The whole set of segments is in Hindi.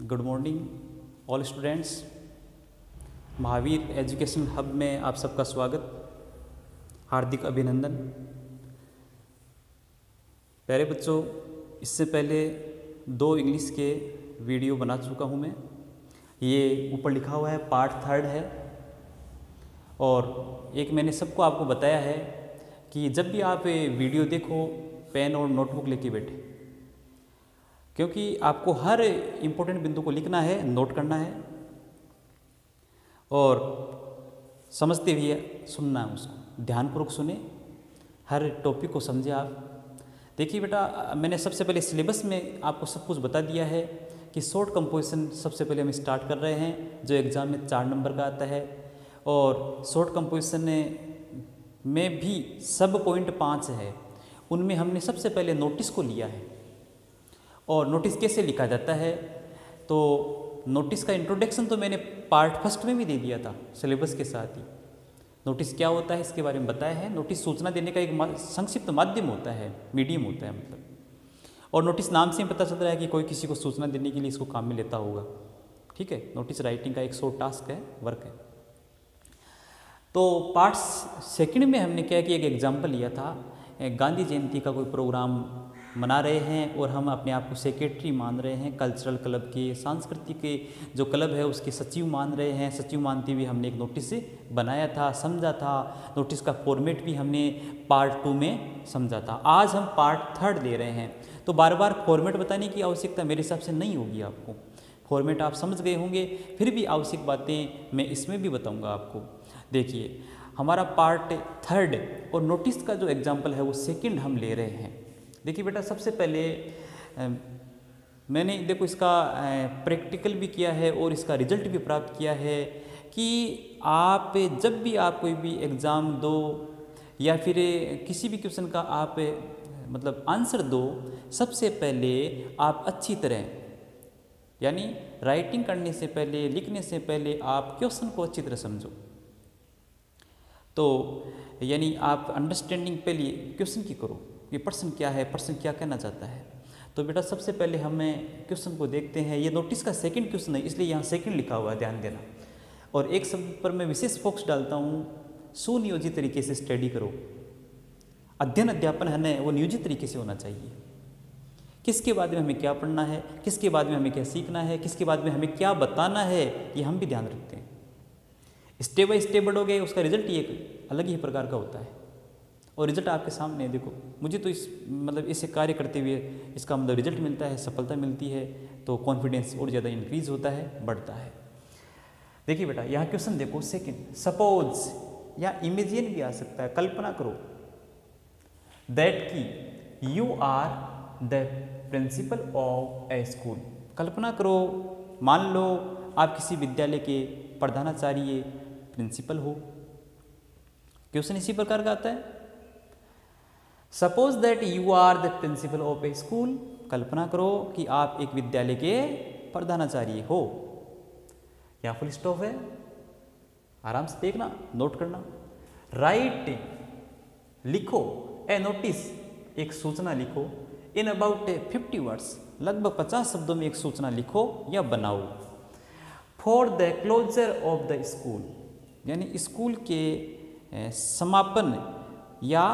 Good morning all students. Mahavir education hub में आप सबका स्वागत, हार्दिक अभिनंदन। प्यारे बच्चों, इससे पहले 2 इंग्लिश के वीडियो बना चुका हूँ मैं। ये ऊपर लिखा हुआ है पार्ट 3 है, और एक मैंने सबको आपको बताया है कि जब भी आप वीडियो देखो पेन और नोटबुक लेके बैठे, क्योंकि आपको हर इम्पोर्टेंट बिंदु को लिखना है, नोट करना है और समझते हुए सुनना है। उसको ध्यानपूर्वक सुने, हर टॉपिक को समझे आप। देखिए बेटा, मैंने सबसे पहले सिलेबस में आपको सब कुछ बता दिया है कि शॉर्ट कंपोजिशन सबसे पहले हम स्टार्ट कर रहे हैं, जो एग्ज़ाम में 4 नंबर का आता है। और शॉर्ट कंपोजिशन में भी सब पॉइंट 5 है, उनमें हमने सबसे पहले नोटिस को लिया है। और नोटिस कैसे लिखा जाता है, तो नोटिस का इंट्रोडक्शन तो मैंने पार्ट 1 में भी दे दिया था सिलेबस के साथ ही। नोटिस क्या होता है इसके बारे में बताया है। नोटिस सूचना देने का एक संक्षिप्त माध्यम होता है, मीडियम होता है मतलब। और नोटिस नाम से ही पता चल रहा है कि कोई किसी को सूचना देने के लिए इसको काम में लेता होगा। ठीक है, नोटिस राइटिंग का एक शॉर्ट टास्क है, वर्क है। तो पार्ट 2 में हमने क्या कि एक एग्जाम्पल लिया था, गांधी जयंती का कोई प्रोग्राम मना रहे हैं और हम अपने आप को सेक्रेटरी मान रहे हैं, कल्चरल क्लब के, सांस्कृतिक के जो क्लब है उसके सचिव मान रहे हैं। सचिव मानते हुए हमने एक नोटिस बनाया था, समझा था। नोटिस का फॉर्मेट भी हमने पार्ट 2 में समझा था। आज हम पार्ट 3 ले रहे हैं, तो बार बार फॉर्मेट बताने की आवश्यकता मेरे हिसाब से नहीं होगी आपको। फॉर्मेट आप समझ गए होंगे, फिर भी आवश्यक बातें मैं इसमें भी बताऊँगा आपको। देखिए, हमारा पार्ट 3 और नोटिस का जो एग्जाम्पल है वो 2 हम ले रहे हैं। देखिए बेटा, सबसे पहले मैंने देखो इसका प्रैक्टिकल भी किया है और इसका रिजल्ट भी प्राप्त किया है कि आप जब भी आप कोई भी एग्ज़ाम दो या फिर किसी भी क्वेश्चन का आप मतलब आंसर दो, सबसे पहले आप अच्छी तरह, यानी राइटिंग करने से पहले, लिखने से पहले आप क्वेश्चन को अच्छी तरह समझो। तो यानी आप अंडरस्टैंडिंग पहले क्वेश्चन की करो, ये पर्सन क्या है, पर्सन क्या कहना चाहता है। तो बेटा सबसे पहले हमें क्वेश्चन को देखते हैं। ये नोटिस का 2nd क्वेश्चन है, इसलिए यहाँ 2 लिखा हुआ है, ध्यान देना। और एक शब्द पर मैं विशेष फोकस डालता हूँ, सुनियोजित तरीके से स्टडी करो। अध्ययन अध्यापन है ना, वो नियोजित तरीके से होना चाहिए। किसके बाद में हमें क्या पढ़ना है, किसके बाद में हमें क्या सीखना है, किसके बाद में हमें क्या बताना है, ये हम भी ध्यान रखते हैं। स्टेप बाय स्टेप बढ़ोगे, उसका रिजल्ट ही एक अलग ही प्रकार का होता है। और रिजल्ट आपके सामने है। देखो, मुझे तो इस मतलब इसे कार्य करते हुए इसका मतलब रिजल्ट मिलता है, सफलता मिलती है, तो कॉन्फिडेंस और ज़्यादा इंक्रीज होता है, बढ़ता है। देखिए बेटा, यहाँ क्वेश्चन देखो 2, सपोज, या इमेजिन भी आ सकता है, कल्पना करो, दैट की you are the principal of a school. कल्पना करो, मान लो आप किसी विद्यालय के प्रधानाचार्य, प्रिंसिपल हो। क्वेश्चन इसी प्रकार का आता है, suppose that you are the principal of a school. कल्पना करो कि आप एक विद्यालय के प्रधानाचार्य हो। यहाँ फुल स्टॉप है, आराम से देखना, नोट करना। राइट, लिखो ए नोटिस, एक सूचना लिखो, इन अबाउट 50 वर्ड्स, लगभग 50 शब्दों में एक सूचना लिखो या बनाओ। For the closure of the school, यानी स्कूल के समापन या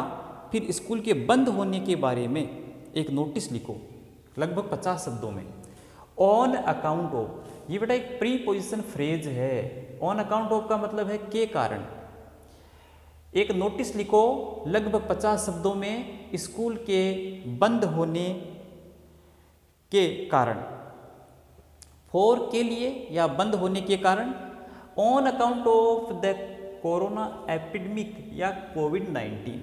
फिर स्कूल के बंद होने के बारे में एक नोटिस लिखो, लगभग 50 शब्दों में। ऑन अकाउंट ऑफ, ये बेटा एक प्रीपोजिशन फ्रेज है। ऑन अकाउंट ऑफ का मतलब है के कारण। एक नोटिस लिखो लगभग 50 शब्दों में स्कूल के बंद होने के कारण। फॉर के लिए या बंद होने के कारण। On account of the corona epidemic या कोविड-19,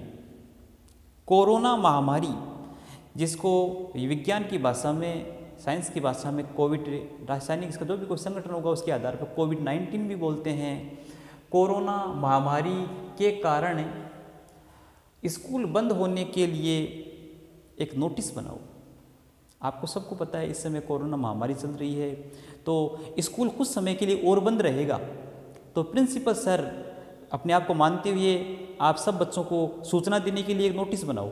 कोरोना महामारी, जिसको विज्ञान की भाषा में, साइंस की भाषा में कोविड, रासायनिक इसका जो भी कोई संगठन होगा उसके आधार पर कोविड-19 भी बोलते हैं। कोरोना महामारी के कारण स्कूल बंद होने के लिए एक नोटिस बनाओ। आपको सबको पता है इस समय कोरोना महामारी चल रही है, तो स्कूल कुछ समय के लिए और बंद रहेगा। तो प्रिंसिपल सर अपने आप को मानते हुए आप सब बच्चों को सूचना देने के लिए एक नोटिस बनाओ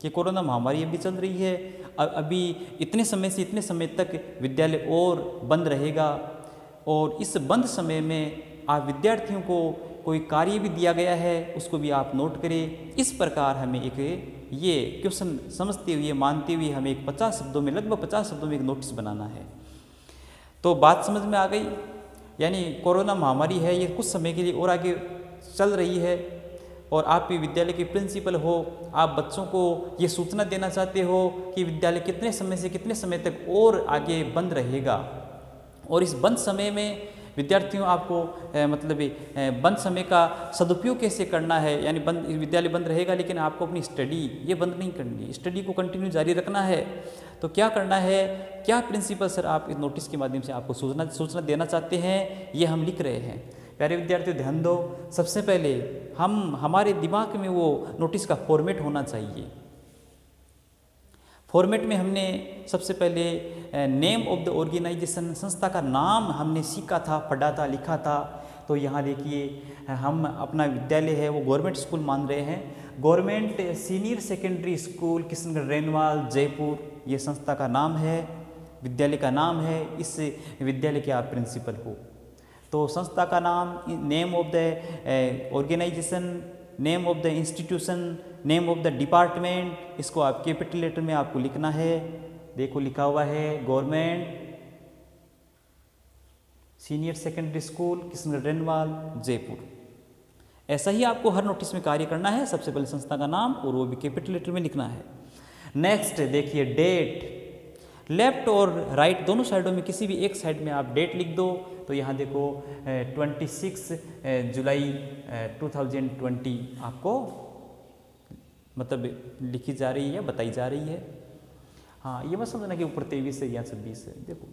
कि कोरोना महामारी अभी चल रही है, अभी इतने समय से इतने समय तक विद्यालय और बंद रहेगा, और इस बंद समय में आप विद्यार्थियों को कोई कार्य भी दिया गया है उसको भी आप नोट करें। इस प्रकार हमें एक ये क्वेश्चन समझते हुए मानते हुए हमें एक 50 शब्दों में, लगभग 50 शब्दों में एक नोटिस बनाना है। तो बात समझ में आ गई। यानी कोरोना महामारी है, ये कुछ समय के लिए और आगे चल रही है, और आप भी विद्यालय के प्रिंसिपल हो, आप बच्चों को ये सूचना देना चाहते हो कि विद्यालय कितने समय से कितने समय तक और आगे बंद रहेगा, और इस बंद समय में विद्यार्थियों आपको बंद समय का सदुपयोग कैसे करना है। यानी विद्यालय बंद रहेगा लेकिन आपको अपनी स्टडी ये बंद नहीं करनी, स्टडी को कंटिन्यू जारी रखना है। तो क्या करना है, क्या प्रिंसिपल सर आप इस नोटिस के माध्यम से आपको सूचना देना चाहते हैं, ये हम लिख रहे हैं। प्यारे विद्यार्थियों ध्यान दो, सबसे पहले हमारे दिमाग में वो नोटिस का फॉर्मेट होना चाहिए। फॉर्मेट में हमने सबसे पहले नेम ऑफ द ऑर्गेनाइजेशन, संस्था का नाम हमने सीखा था, पढ़ा था, लिखा था। तो यहाँ देखिए हम अपना विद्यालय है वो गवर्नमेंट स्कूल मान रहे हैं, government senior secondary school Kishangarh renewal Jaipur, ये संस्था का नाम है, विद्यालय का नाम है। इस विद्यालय के आप प्रिंसिपल हो। तो संस्था का नाम, name of the organisation, name of the institution, name of the department, इसको आप कैपिटल लेटर में आपको लिखना है। देखो लिखा हुआ है government senior secondary school Kishangarh renewal Jaipur. ऐसा ही आपको हर नोटिस में कार्य करना है। सबसे पहले संस्था का नाम और वो भी कैपिटल लेटर में लिखना है। नेक्स्ट देखिए डेट, लेफ्ट और राइट दोनों साइडों में किसी भी एक साइड में आप डेट लिख दो। तो यहाँ देखो 26 जुलाई 2020 आपको लिखी जा रही है, बताई जा रही है। हाँ, ये मत समझना कि ऊपर 23 है या 26 है। देखो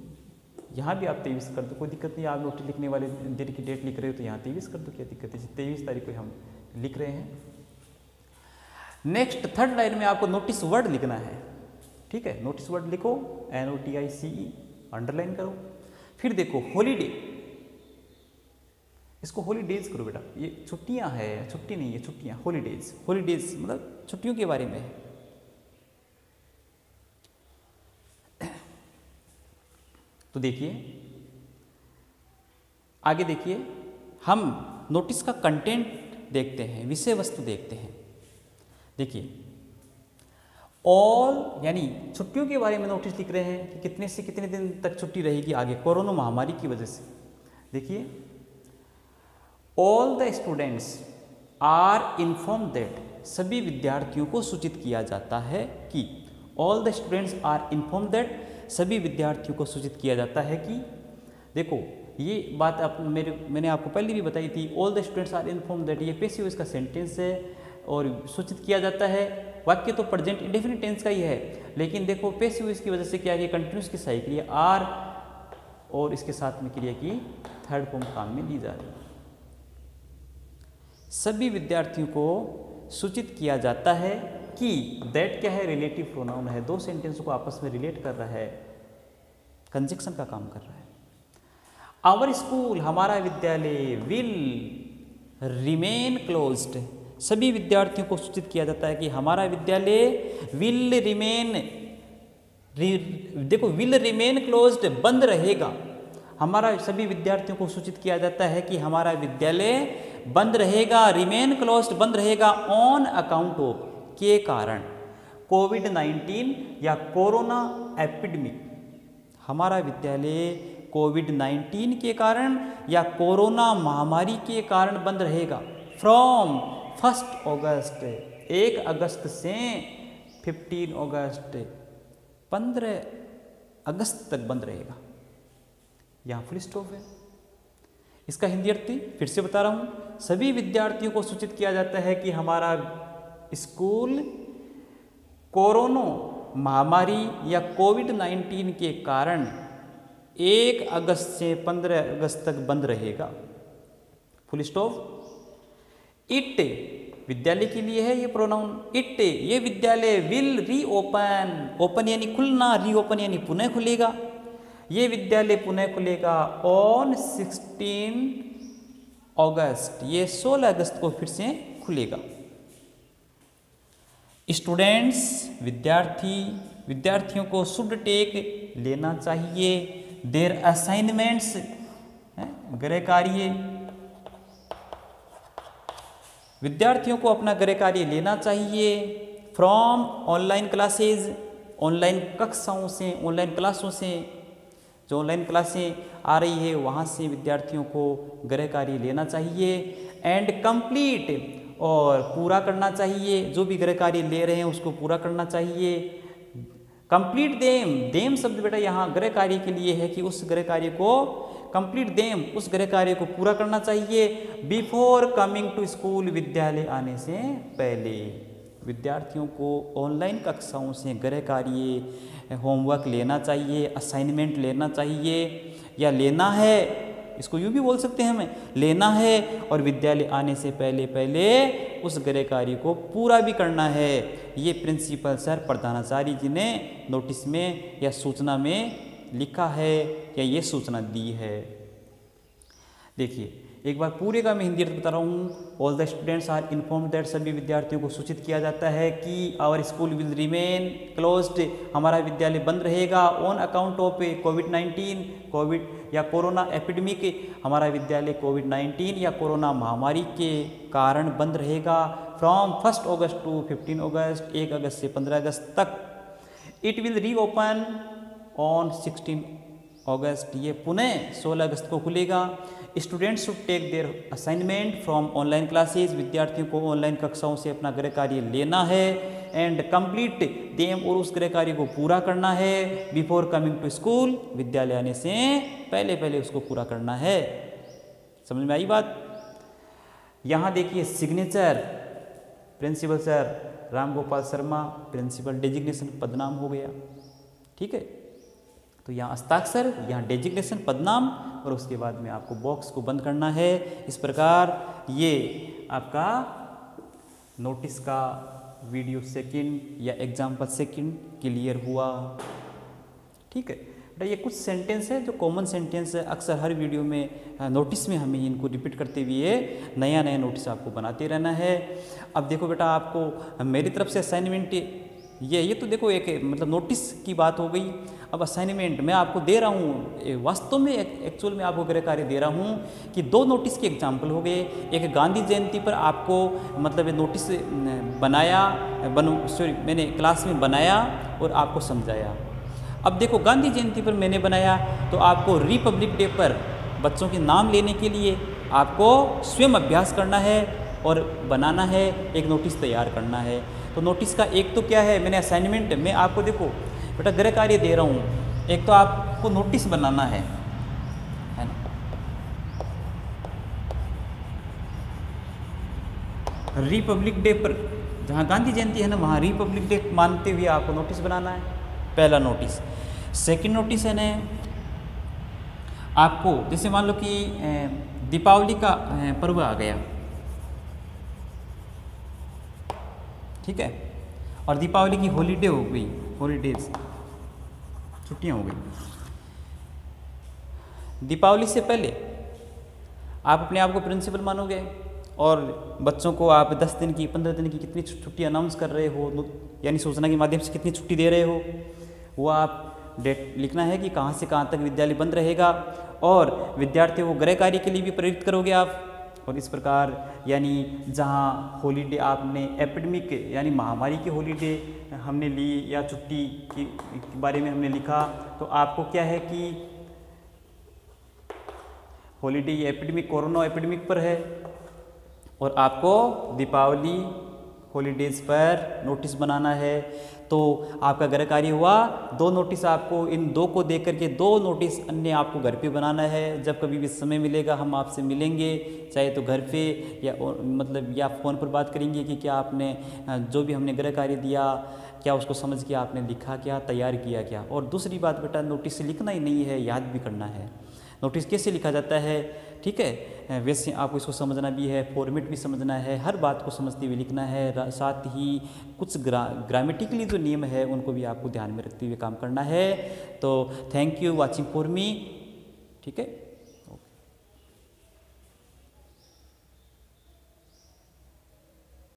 यहाँ भी आप 23 कर दो, कोई दिक्कत नहीं। आप नोटिस लिखने वाले दिन की डेट लिख रहे हो तो यहाँ 23 कर दो, क्या दिक्कत है। 23 तारीख को हम लिख रहे हैं। नेक्स्ट थर्ड लाइन में आपको नोटिस वर्ड लिखना है। ठीक है, नोटिस वर्ड लिखो, NOTICE अंडरलाइन करो। फिर देखो हॉलीडे, इसको हॉलीडेज करो बेटा। ये छुट्टियां है, छुट्टी नहीं है, छुट्टियां, हॉलीडेज। हॉलीडेज मतलब छुट्टियों के बारे में है। तो देखिए आगे देखिए, हम नोटिस का कंटेंट देखते हैं, विषय वस्तु देखते हैं। देखिए ऑल यानी छुट्टियों के बारे में नोटिस लिख रहे हैं कि कितने से कितने दिन तक छुट्टी रहेगी आगे कोरोना महामारी की वजह से। देखिए all the students are inform that, सभी विद्यार्थियों को सूचित किया जाता है कि, all the students are inform that, सभी विद्यार्थियों को सूचित किया जाता है कि। देखो ये बात मैंने आपको पहले भी बताई थी। All the students are inform that, ये पैसिव वॉइस का सेंटेंस है और सूचित किया जाता है। वाक्य तो प्रेजेंट इंडेफिनिट टेंस का ही है, लेकिन देखो पैसिव वॉइस की वजह से क्या है, कंटिन्यूस की सही क्रिया आर और इसके साथ में क्रिया की थर्ड फॉर्म काम में ली जा रही है। सभी विद्यार्थियों को सूचित किया जाता है कि, दैट क्या है, रिलेटिव प्रोनाउन है, दो सेंटेंस को आपस में रिलेट कर रहा है, कंजक्शन का काम कर रहा है। आवर स्कूल, हमारा विद्यालय, विल रिमेन क्लोज्ड, सभी विद्यार्थियों को सूचित किया जाता है कि हमारा विद्यालय विल रिमेन, देखो विल रिमेन क्लोज्ड बंद रहेगा। हमारा सभी विद्यार्थियों को सूचित किया जाता है कि हमारा विद्यालय बंद रहेगा, रिमेन क्लोज्ड बंद रहेगा, ऑन अकाउंट ऑफ, के कारण, कोविड-19 या कोरोना एपिडेमिक, हमारा विद्यालय कोविड-19 के कारण या कोरोना महामारी के कारण बंद रहेगा। फ्रॉम 1 अगस्त, 1 अगस्त से 15 अगस्त, 15 अगस्त तक बंद रहेगा। यहाँ फुल स्टॉप है। इसका हिंदी अर्थ फिर से बता रहा हूँ, सभी विद्यार्थियों को सूचित किया जाता है कि हमारा स्कूल कोरोना महामारी या कोविड-19 के कारण 1 अगस्त से 15 अगस्त तक बंद रहेगा। Full stop. इट, विद्यालय के लिए है ये प्रोनाउन, इट, ये विद्यालय विल रीओपन, ओपन यानी खुलना, रीओपन यानी पुनः खुलेगा, ये विद्यालय पुनः खुलेगा ऑन 16 अगस्त, ये 16 अगस्त को फिर से खुलेगा। स्टूडेंट्स, विद्यार्थी, विद्यार्थियों को शुड टेक लेना चाहिए देयर असाइनमेंट्स, गृह कार्य, विद्यार्थियों को अपना गृह कार्य लेना चाहिए फ्रॉम ऑनलाइन क्लासेज, ऑनलाइन कक्षाओं से, ऑनलाइन क्लासों से, जो ऑनलाइन क्लासें आ रही है वहाँ से विद्यार्थियों को गृह कार्य लेना चाहिए एंड कंप्लीट, और पूरा करना चाहिए, जो भी गृह कार्य ले रहे हैं उसको पूरा करना चाहिए। कंप्लीट देम, देम शब्द बेटा यहाँ गृह कार्य के लिए है कि उस गृह कार्य को कंप्लीट देम, उस गृह कार्य को पूरा करना चाहिए बिफोर कमिंग टू स्कूल, विद्यालय आने से पहले। विद्यार्थियों को ऑनलाइन कक्षाओं से गृह कार्य, होमवर्क लेना चाहिए, असाइनमेंट लेना चाहिए, या लेना है, इसको यूँ भी बोल सकते हैं हमें, लेना है, और विद्यालय आने से पहले पहले उस गृह कार्य को पूरा भी करना है। ये प्रिंसिपल सर प्रधानाचार्य जी ने नोटिस में या सूचना में लिखा है या ये सूचना दी है। देखिए एक बार पूरे का मैं हिंदी अर्थ बता रहा हूँ। All the students are informed that, सभी विद्यार्थियों को सूचित किया जाता है कि our school will remain closed, हमारा विद्यालय बंद रहेगा ऑन अकाउंट ऑफ कोविड-19, कोविड या कोरोना एपिडेमिक, हमारा विद्यालय कोविड-19 या कोरोना महामारी के कारण बंद रहेगा फ्रॉम 1 अगस्त टू 15 अगस्त, 1 अगस्त से 15 अगस्त तक। It will reopen on 16 August, ये पुनः 16 अगस्त को खुलेगा। Students should take their assignment from online classes, विद्यार्थियों को ऑनलाइन कक्षाओं से अपना गृह कार्य लेना है एंड कंप्लीट देम, और उस गृह कार्य को पूरा करना है बिफोर कमिंग टू स्कूल, विद्यालय आने से पहले पहले उसको पूरा करना है। समझ में आई बात? यहाँ देखिए signature principal sir Ram Gopal Sharma, principal designation पदनाम हो गया। ठीक है, तो यहाँ हस्ताक्षर, यहाँ डेजिग्नेशन पदनाम, और उसके बाद में आपको बॉक्स को बंद करना है। इस प्रकार ये आपका नोटिस का वीडियो सेकंड या एग्जाम्पल सेकंड क्लियर हुआ। ठीक है बेटा, ये कुछ सेंटेंस है जो कॉमन सेंटेंस है, अक्सर हर वीडियो में नोटिस में हमें इनको रिपीट करते हुए नया नया नोटिस आपको बनाते रहना है। अब देखो बेटा, आपको मेरी तरफ से असाइनमेंट ये तो देखो एक मतलब नोटिस की बात हो गई। अब असाइनमेंट मैं आपको दे रहा हूँ, वास्तव में एक्चुअल में आपको गृह कार्य दे रहा हूँ कि 2 नोटिस के एग्जाम्पल हो गए। एक गांधी जयंती पर आपको मतलब नोटिस बनाया, मैंने क्लास में बनाया और आपको समझाया। अब देखो गांधी जयंती पर मैंने बनाया, तो आपको रिपब्लिक डे पर बच्चों के नाम लेने के लिए आपको स्वयं अभ्यास करना है और बनाना है, एक नोटिस तैयार करना है। तो नोटिस का एक तो क्या है, मैंने असाइनमेंट में आपको देखो बेटा गृह कार्य दे रहा हूँ, एक तो आपको नोटिस बनाना है ना, रिपब्लिक डे पर जहाँ गांधी जयंती है ना, वहाँ रिपब्लिक डे मानते हुए आपको नोटिस बनाना है, पहला नोटिस। सेकंड नोटिस है ना, आपको जैसे मान लो कि दीपावली का पर्व आ गया, ठीक है, और दीपावली की हॉलीडे हो गई, हॉलीडेज छुट्टियां हो गई। दीपावली से पहले आप अपने आप को प्रिंसिपल मानोगे और बच्चों को आप 10 दिन की 15 दिन की कितनी छुट्टी अनाउंस कर रहे हो, यानी सूचना के माध्यम से कितनी छुट्टी दे रहे हो, वो आप डेट लिखना है कि कहाँ से कहाँ तक विद्यालय बंद रहेगा, और विद्यार्थियों को गृह कार्य के लिए भी प्रेरित करोगे आप। और इस प्रकार यानी जहाँ हॉलीडे आपने एपिडेमिक यानी महामारी की हॉलीडे हमने ली या छुट्टी के बारे में हमने लिखा, तो आपको क्या है कि हॉलीडे ये एपिडेमिक कोरोना एपिडेमिक पर है, और आपको दीपावली हॉलीडेज पर नोटिस बनाना है। तो आपका गृह कार्य हुआ 2 नोटिस, आपको इन 2 को देख करके 2 नोटिस अन्य आपको घर पे बनाना है। जब कभी भी समय मिलेगा हम आपसे मिलेंगे, चाहे तो घर पे या मतलब या फ़ोन पर बात करेंगे कि क्या आपने जो भी हमने गृह कार्य दिया क्या उसको समझ के आपने लिखा क्या, तैयार किया क्या। और दूसरी बात बेटा, नोटिस लिखना ही नहीं है, याद भी करना है। नोटिस कैसे लिखा जाता है, ठीक है, वैसे आपको इसको समझना भी है, फॉर्मेट भी समझना है, हर बात को समझते हुए लिखना है। साथ ही कुछ ग्रामेटिकली जो नियम है उनको भी आपको ध्यान में रखते हुए काम करना है। तो thank you watching for me, ठीक है।